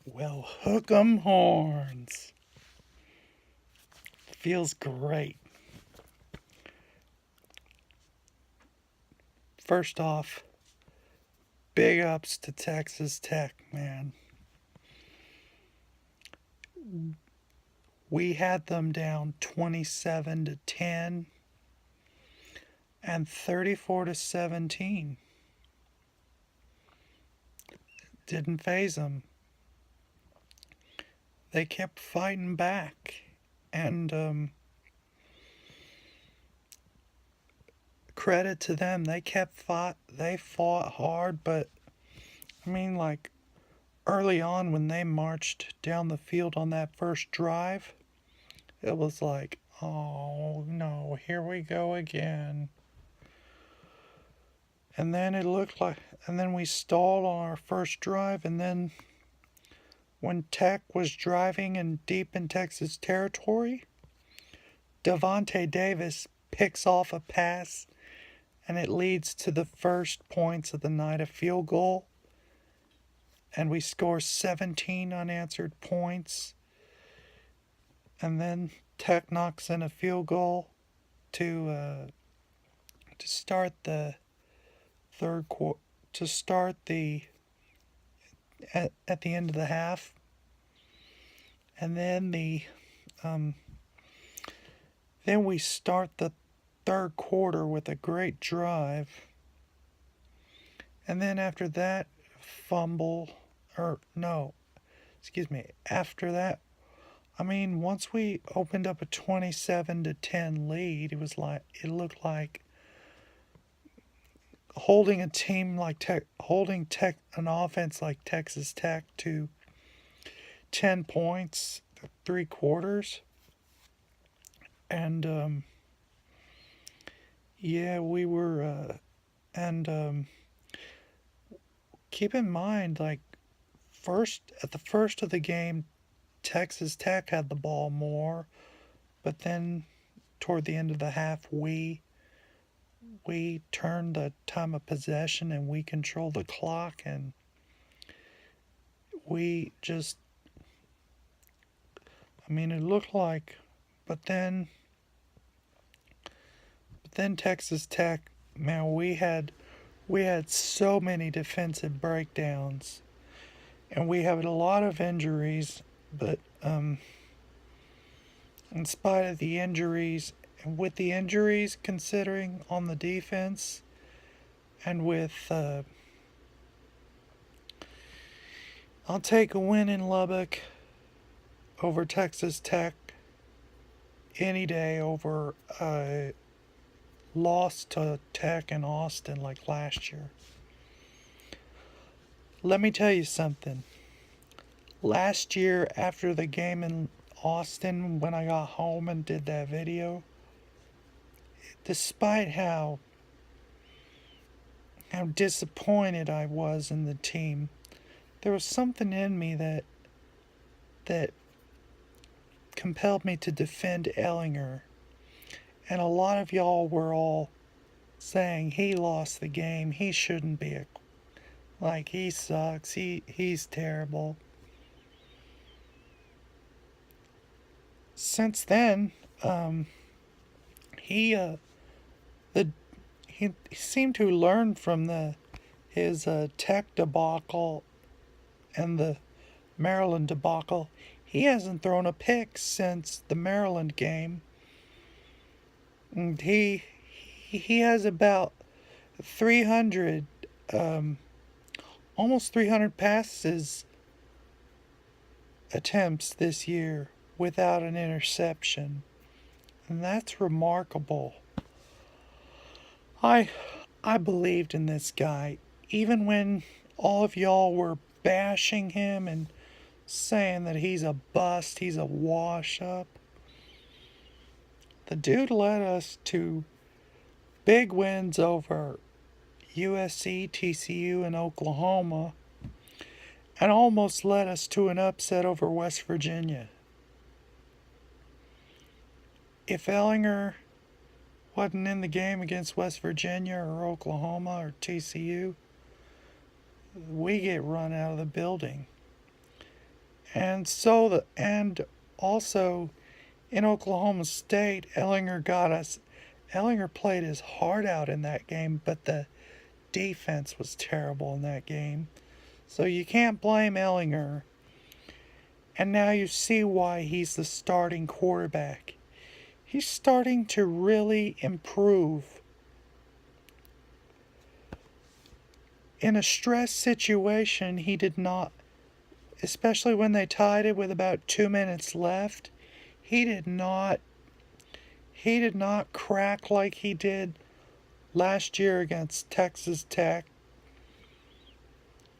Well, hook 'em horns. Feels great. First off, big ups to Texas Tech, man. We had them down 27-10 and 34-17. Didn't phase them. They kept fighting back, and credit to them. They fought hard, but I mean, like early on when they marched down the field on that first drive, it was like, oh no, here we go again. And then and then we stalled on our first drive, and then when Tech was driving in deep in Texas territory, Devontae Davis picks off a pass, and it leads to the first points of the night, a field goal, and we score 17 unanswered points, and then Tech knocks in a field goal to start the third quarter, to start the at the end of the half, and then we start the third quarter with a great drive, and then after that fumble, or no, excuse me, after that, I mean, once we opened up a 27-10 lead, it looked like holding an offense like Texas Tech to 10 points, 3 quarters, and yeah, we were, and keep in mind, like at the first of the game, Texas Tech had the ball more, but then toward the end of the half, we turned the time of possession and we controlled the clock, and we just, I mean, it looked like, but then Texas Tech, man, we had so many defensive breakdowns, and we had a lot of injuries, but in spite of the injuries, and with the injuries considering on the defense, and with I'll take a win in Lubbock over Texas Tech any day over a loss to Tech in Austin like last year. Let me tell you something. Last year, after the game in Austin, when I got home and did that video, despite how disappointed I was in the team, there was something in me that compelled me to defend Ehlinger. And a lot of y'all were all saying he lost the game, he shouldn't be like, he sucks, he's terrible. Since then, he he seemed to learn from his Tech debacle and the Maryland debacle. He hasn't thrown a pick since the Maryland game. And he has about 300, almost 300 passes attempts this year without an interception, and that's remarkable. I believed in this guy even when all of y'all were bashing him and saying that he's a bust, he's a wash up. The dude led us to big wins over USC, TCU, and Oklahoma, and almost led us to an upset over West Virginia. If Ehlinger wasn't in the game against West Virginia or Oklahoma or TCU, we get run out of the building. And also in Oklahoma State, Ehlinger got us. Ehlinger played his heart out in that game, but the defense was terrible in that game. So you can't blame Ehlinger. And now you see why he's the starting quarterback. He's starting to really improve. In a stress situation, he did not, especially when they tied it with about 2 minutes left, he did not crack like he did last year against Texas Tech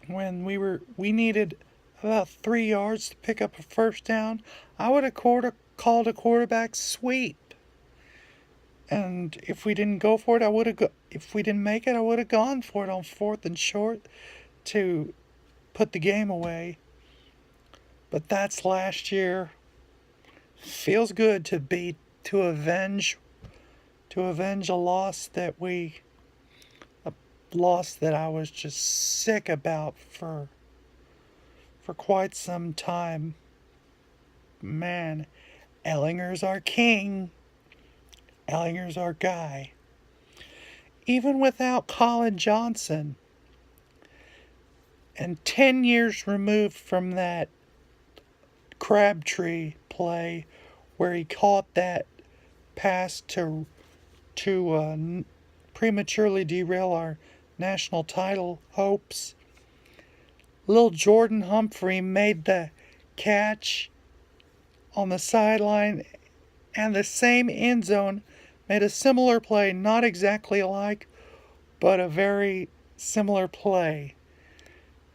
when we needed about 3 yards to pick up a first down. I would have called a quarterback sweep. And if we didn't go for it, if we didn't make it, I would have gone for it on 4th and short to put the game away. But that's last year. Feels good to avenge a loss that I was just sick about for quite some time. Man, Ehlinger's our king. Ehlinger's our guy. Even without Colin Johnson, and 10 years removed from that Crabtree play where he caught that pass to prematurely derail our national title hopes, little Jordan Humphrey made the catch on the sideline, and the same end zone made a similar play, not exactly alike, but a very similar play.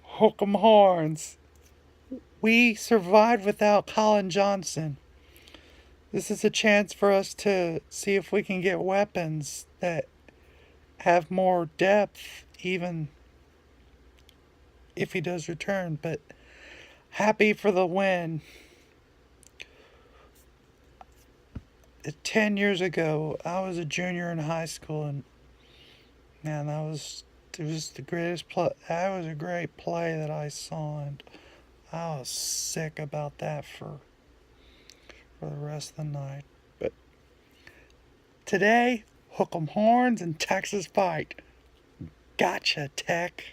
Hook 'em horns. We survived without Colin Johnson. This is a chance for us to see if we can get weapons that have more depth, even if he does return. But happy for the win. 10 years ago, I was a junior in high school, and man, it was the greatest play. That was a great play that I saw, and I was sick about that for the rest of the night. But today, hook 'em horns and Texas fight. Gotcha, Tech.